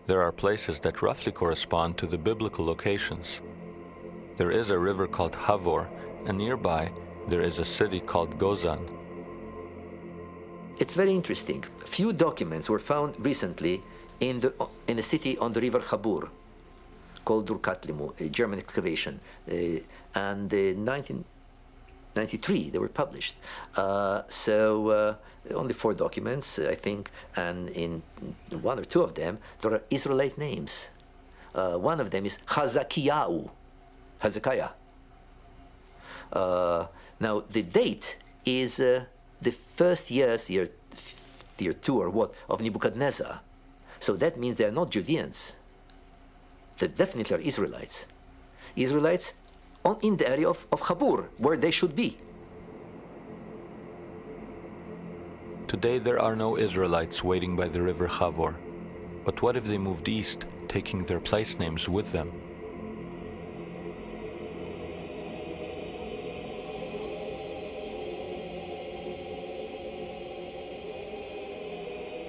There are places that roughly correspond to the biblical locations. There is a river called Havor, and nearby there is a city called Gozan. It's very interesting. A few documents were found recently in the city on the river Habur, called Durkatlimu, a German excavation, and in 1993 they were published. Only 4 documents, I think, and in 1 or 2 of them there are Israelite names. One of them is Hezekiah. Now the date is the first year 2 or what, of Nebuchadnezzar. So that means they are not Judeans. They definitely are Israelites. Israelites in the area of Habur, where they should be. Today there are no Israelites waiting by the river Havor. But what if they moved east, taking their place names with them?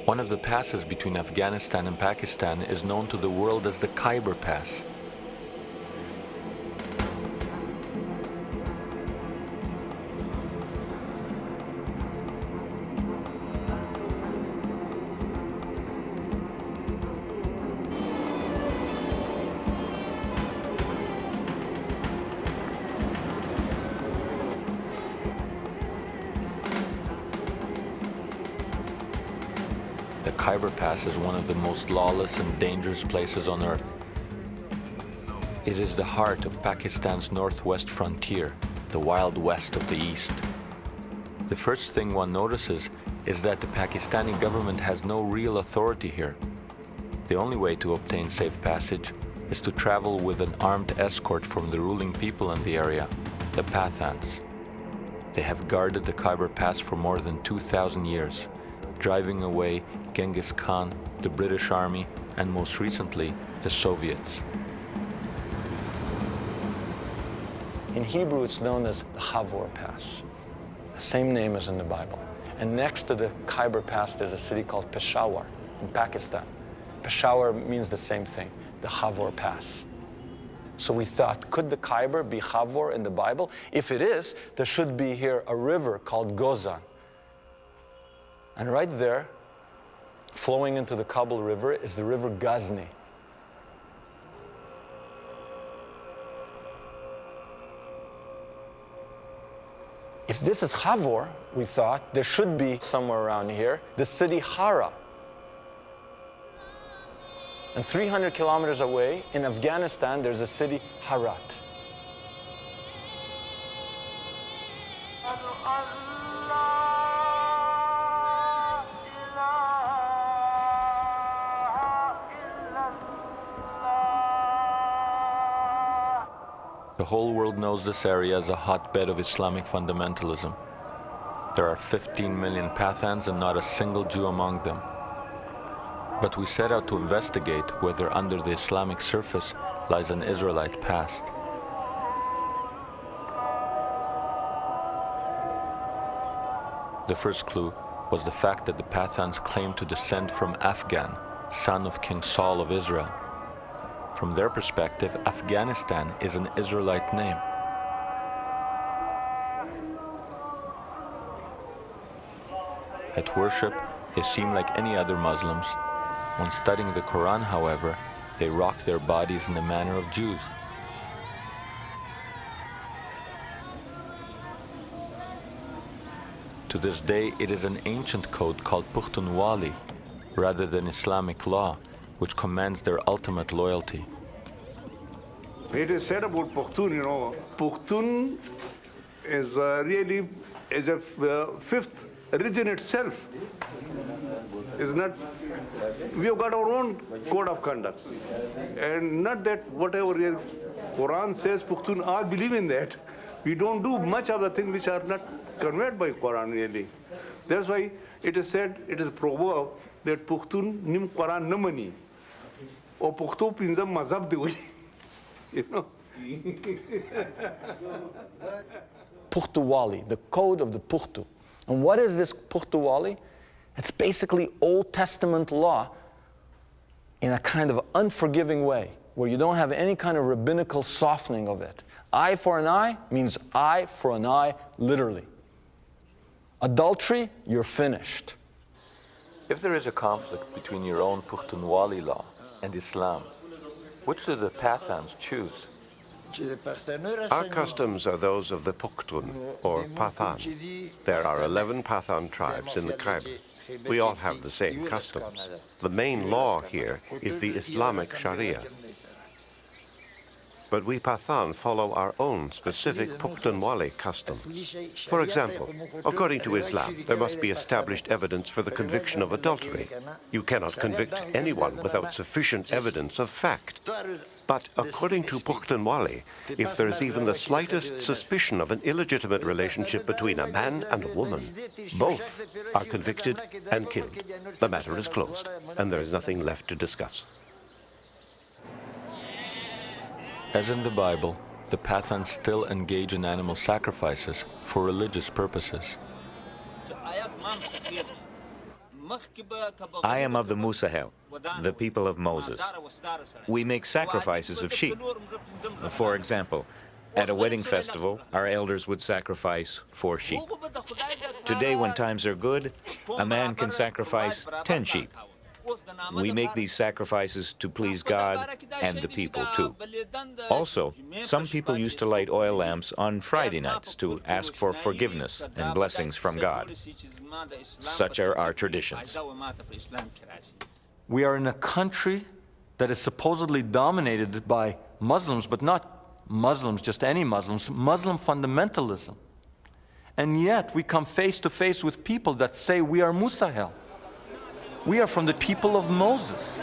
One of the passes between Afghanistan and Pakistan is known to the world as the Khyber Pass. The Khyber Pass is one of the most lawless and dangerous places on earth. It is the heart of Pakistan's northwest frontier, the Wild West of the East. The first thing one notices is that the Pakistani government has no real authority here. The only way to obtain safe passage is to travel with an armed escort from the ruling people in the area, the Pathans. They have guarded the Khyber Pass for more than 2,000 years, driving away Genghis Khan, the British Army, and most recently, the Soviets. In Hebrew, it's known as the Havor Pass, the same name as in the Bible. And next to the Khyber Pass, there's a city called Peshawar in Pakistan. Peshawar means the same thing, the Havor Pass. So we thought, could the Khyber be Havor in the Bible? If it is, there should be here a river called Gozan. And right there, flowing into the Kabul River, is the river Ghazni. If this is Havor, we thought, there should be somewhere around here the city Hara. And 300 kilometers away, in Afghanistan, there's a city Herat. The whole world knows this area as a hotbed of Islamic fundamentalism. There are 15 million Pathans and not a single Jew among them. But we set out to investigate whether under the Islamic surface lies an Israelite past. The first clue was the fact that the Pathans claimed to descend from Afghan, son of King Saul of Israel. From their perspective, Afghanistan is an Israelite name. At worship, they seem like any other Muslims. When studying the Quran, however, they rock their bodies in the manner of Jews. To this day, it is an ancient code called Pashtun Wali, rather than Islamic law, which commands their ultimate loyalty. It is said about Pashtun, Pashtun is really is a fifth religion itself. Is not. We have got our own code of conduct, and not that whatever your Quran says, Pashtun all believe in that. We don't do much of the things which are not conveyed by Quran really. That's why it is said, it is a proverb that Pashtun nim Quran namani. Or Pakhto pinzam mazhab de Pashtun Wali, the code of the Pashtun. And what is this Pashtun Wali? It's basically Old Testament law in a kind of unforgiving way, where you don't have any kind of rabbinical softening of it. Eye for an eye means eye for an eye, literally. Adultery, you're finished. If there is a conflict between your own Pukhtunwali law and Islam, which do the Pathans choose? Our customs are those of the Pashtun, or Pathan. There are 11 Pathan tribes in the Khyber. We all have the same customs. The main law here is the Islamic Sharia. But we Pathan follow our own specific Pukhtunwali customs. For example, according to Islam, there must be established evidence for the conviction of adultery. You cannot convict anyone without sufficient evidence of fact. But according to Pukhtunwali, if there is even the slightest suspicion of an illegitimate relationship between a man and a woman, both are convicted and killed. The matter is closed, and there is nothing left to discuss. As in the Bible, the Pathans still engage in animal sacrifices for religious purposes. I am of the Musahel, the people of Moses. We make sacrifices of sheep. For example, at a wedding festival, our elders would sacrifice 4 sheep. Today, when times are good, a man can sacrifice 10 sheep. We make these sacrifices to please God and the people too. Also, some people used to light oil lamps on Friday nights to ask for forgiveness and blessings from God. Such are our traditions. We are in a country that is supposedly dominated by Muslims, but not Muslims, just any Muslims, Muslim fundamentalism. And yet we come face to face with people that say we are Musahel. We are from the people of Moses.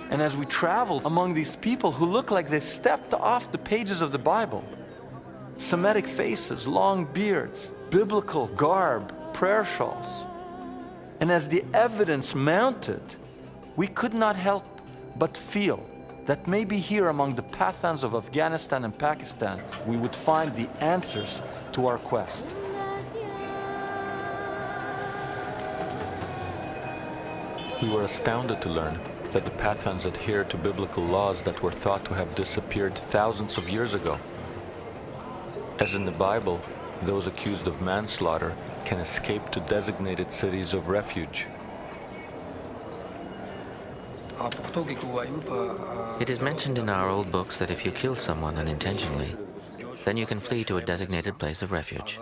And as we travel among these people who look like they stepped off the pages of the Bible, Semitic faces, long beards, biblical garb, prayer shawls, and as the evidence mounted, we could not help but feel that maybe here among the Pathans of Afghanistan and Pakistan, we would find the answers to our quest. We were astounded to learn that the Pathans adhere to biblical laws that were thought to have disappeared thousands of years ago. As in the Bible, those accused of manslaughter can escape to designated cities of refuge. It is mentioned in our old books that if you kill someone unintentionally, then you can flee to a designated place of refuge.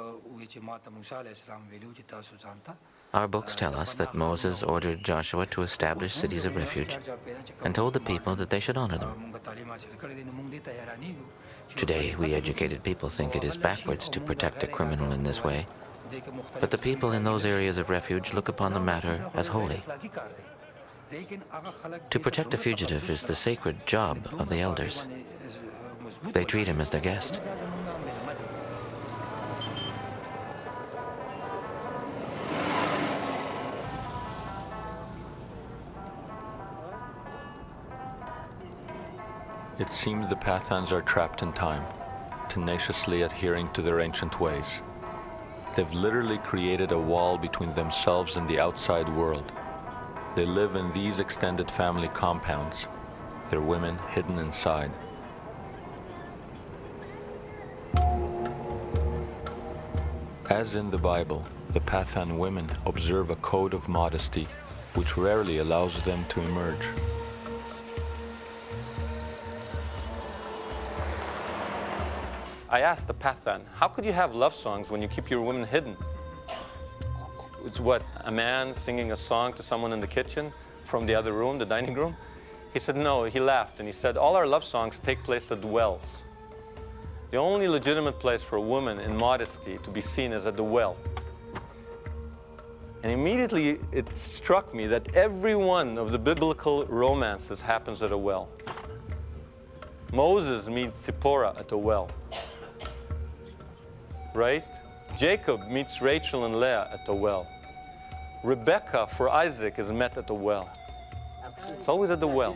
Our books tell us that Moses ordered Joshua to establish cities of refuge and told the people that they should honor them. Today, we educated people think it is backwards to protect a criminal in this way, but the people in those areas of refuge look upon the matter as holy. To protect a fugitive is the sacred job of the elders. They treat him as their guest. It seems the Pathans are trapped in time, tenaciously adhering to their ancient ways. They've literally created a wall between themselves and the outside world. They live in these extended family compounds, their women hidden inside. As in the Bible, the Pathan women observe a code of modesty which rarely allows them to emerge. I asked the Pathan, how could you have love songs when you keep your women hidden? It's what, a man singing a song to someone in the kitchen from the other room, the dining room? He said no, he laughed and he said, all our love songs take place at the wells. The only legitimate place for a woman in modesty to be seen is at the well. And immediately it struck me that every one of the biblical romances happens at a well. Moses meets Zipporah at the well, right? Jacob meets Rachel and Leah at the well. Rebecca for Isaac is met at the well. It's always at the well.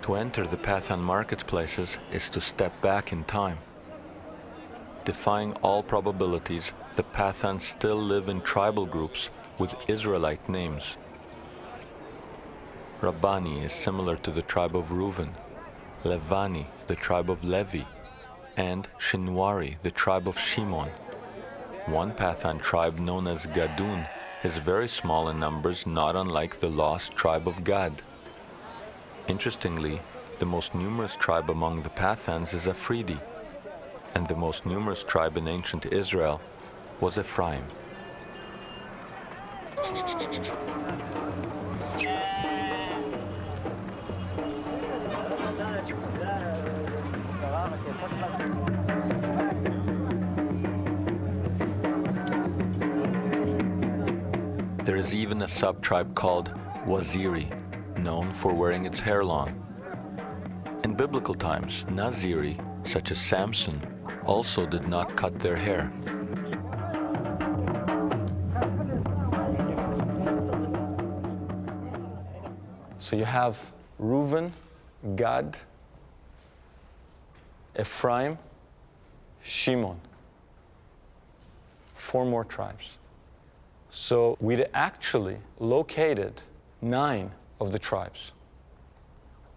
To enter the Pathan marketplaces is to step back in time. Defying all probabilities, the Pathans still live in tribal groups with Israelite names. Rabbani is similar to the tribe of Reuven, Levani, the tribe of Levi, and Shinwari, the tribe of Shimon. One Pathan tribe known as Gadun is very small in numbers, not unlike the lost tribe of Gad. Interestingly, the most numerous tribe among the Pathans is Afridi, and the most numerous tribe in ancient Israel was Ephraim. There is even a sub-tribe called Waziri, known for wearing its hair long. In biblical times, Naziri, such as Samson, also did not cut their hair. So you have Reuven, Gad, Ephraim, Shimon. 4 more tribes. So we'd actually located 9 of the tribes.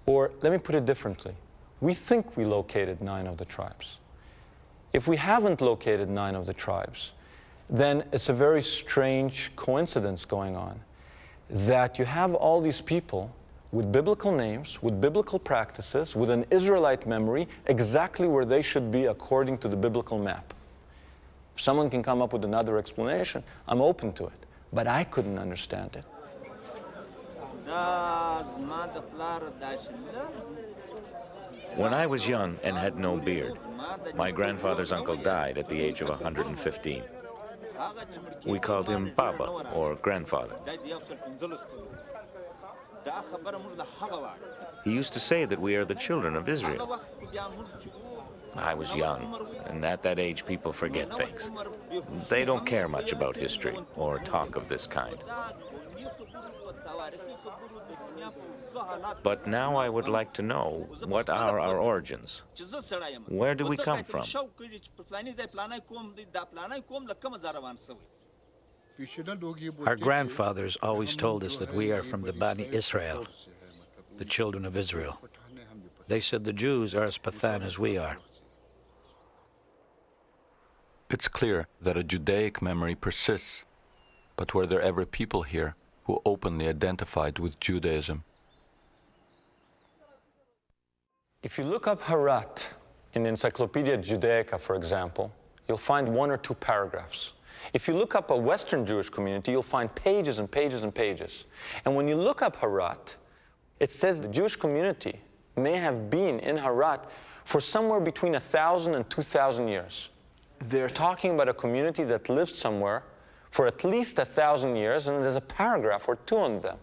Or let me put it differently. We think we located 9 of the tribes. If we haven't located 9 of the tribes, then it's a very strange coincidence going on that you have all these people with biblical names, with biblical practices, with an Israelite memory, exactly where they should be according to the biblical map. If someone can come up with another explanation, I'm open to it, but I couldn't understand it. When I was young and had no beard, my grandfather's uncle died at the age of 115. We called him Baba, or grandfather. He used to say that we are the children of Israel. I was young, and at that age people forget things. They don't care much about history or talk of this kind. But now I would like to know, what are our origins? Where do we come from? Our grandfathers always told us that we are from the Bani Israel, the children of Israel. They said the Jews are as Pathan as we are. It's clear that a Judaic memory persists, but were there ever people here who openly identified with Judaism? If you look up Harat in the Encyclopedia Judaica, for example, you'll find 1 or 2 paragraphs. If you look up a Western Jewish community, you'll find pages and pages and pages. And when you look up Harat, it says the Jewish community may have been in Harat for somewhere between 1,000 and 2,000 years. They're talking about a community that lived somewhere for at least 1,000 years, and there's a paragraph or 2 on them.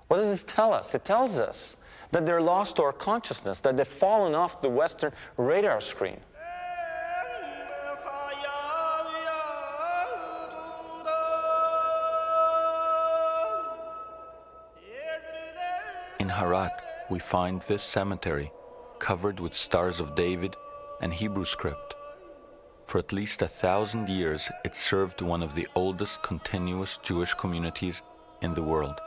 What does this tell us? It tells us that they're lost to our consciousness, that they've fallen off the Western radar screen. In Harat, we find this cemetery covered with Stars of David and Hebrew script. For at least 1,000 years, it served one of the oldest continuous Jewish communities in the world.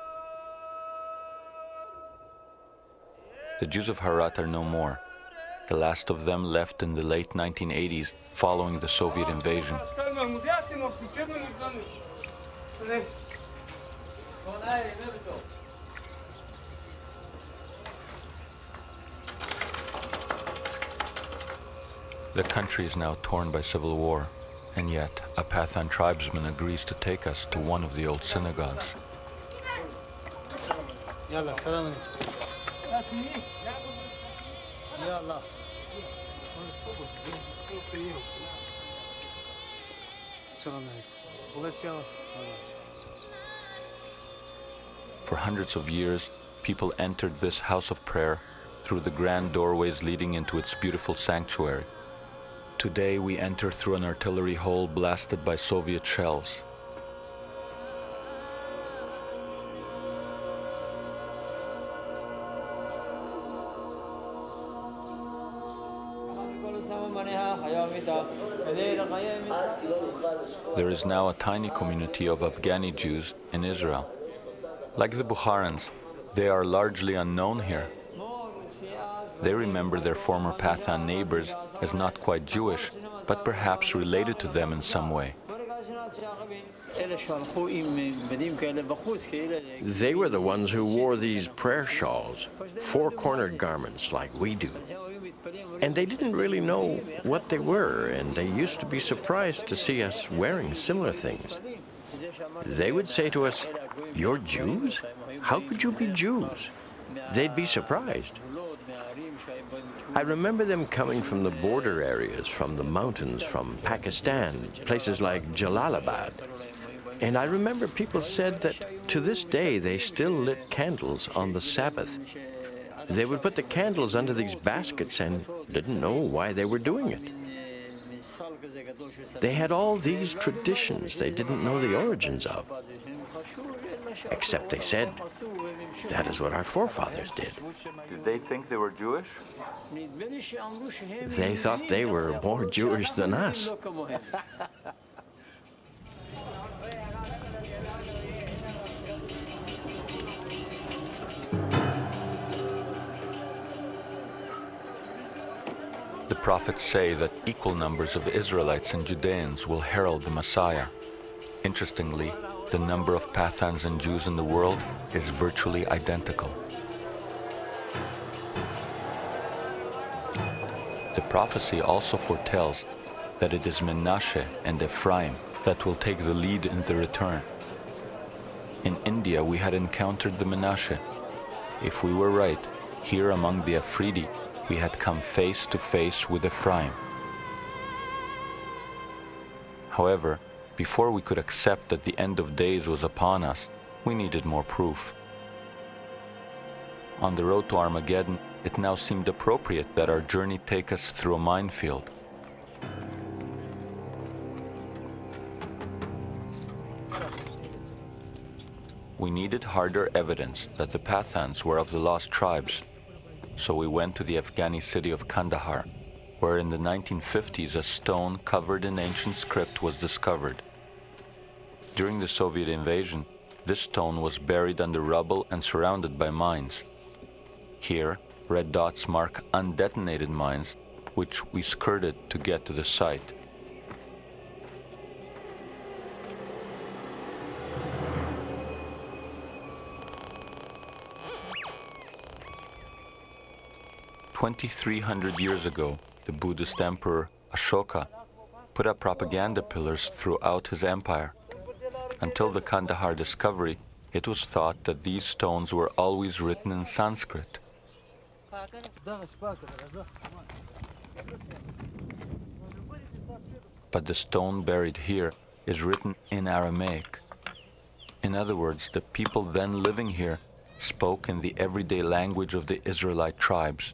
The Jews of Harat are no more. The last of them left in the late 1980s following the Soviet invasion. The country is now torn by civil war, and yet a Pathan tribesman agrees to take us to one of the old synagogues. For hundreds of years, people entered this house of prayer through the grand doorways leading into its beautiful sanctuary. Today we enter through an artillery hole blasted by Soviet shells. There is now a tiny community of Afghani Jews in Israel. Like the Bukharans, they are largely unknown here. They remember their former Pathan neighbors as not quite Jewish, but perhaps related to them in some way. They were the ones who wore these prayer shawls, four-cornered garments like we do. And they didn't really know what they were, and they used to be surprised to see us wearing similar things. They would say to us, "You're Jews? How could you be Jews?" They'd be surprised. I remember them coming from the border areas, from the mountains, from Pakistan, places like Jalalabad. And I remember people said that to this day they still lit candles on the Sabbath. They would put the candles under these baskets and didn't know why they were doing it. They had all these traditions they didn't know the origins of. Except they said, that is what our forefathers did. Did they think they were Jewish? They thought they were more Jewish than us. The prophets say that equal numbers of Israelites and Judeans will herald the Messiah. Interestingly, the number of Pathans and Jews in the world is virtually identical. The prophecy also foretells that it is Menashe and Ephraim that will take the lead in the return. In India, we had encountered the Menashe. If we were right, here among the Afridi, we had come face to face with Ephraim. However, before we could accept that the end of days was upon us, we needed more proof. On the road to Armageddon, it now seemed appropriate that our journey take us through a minefield. We needed harder evidence that the Pathans were of the lost tribes, so we went to the Afghani city of Kandahar, where in the 1950s a stone covered in ancient script was discovered. During the Soviet invasion, this stone was buried under rubble and surrounded by mines. Here, red dots mark undetonated mines, which we skirted to get to the site. "2,300 years ago, the Buddhist emperor Ashoka put up propaganda pillars throughout his empire. Until the Kandahar discovery, it was thought that these stones were always written in Sanskrit. But the stone buried here is written in Aramaic. In other words, the people then living here spoke in the everyday language of the Israelite tribes.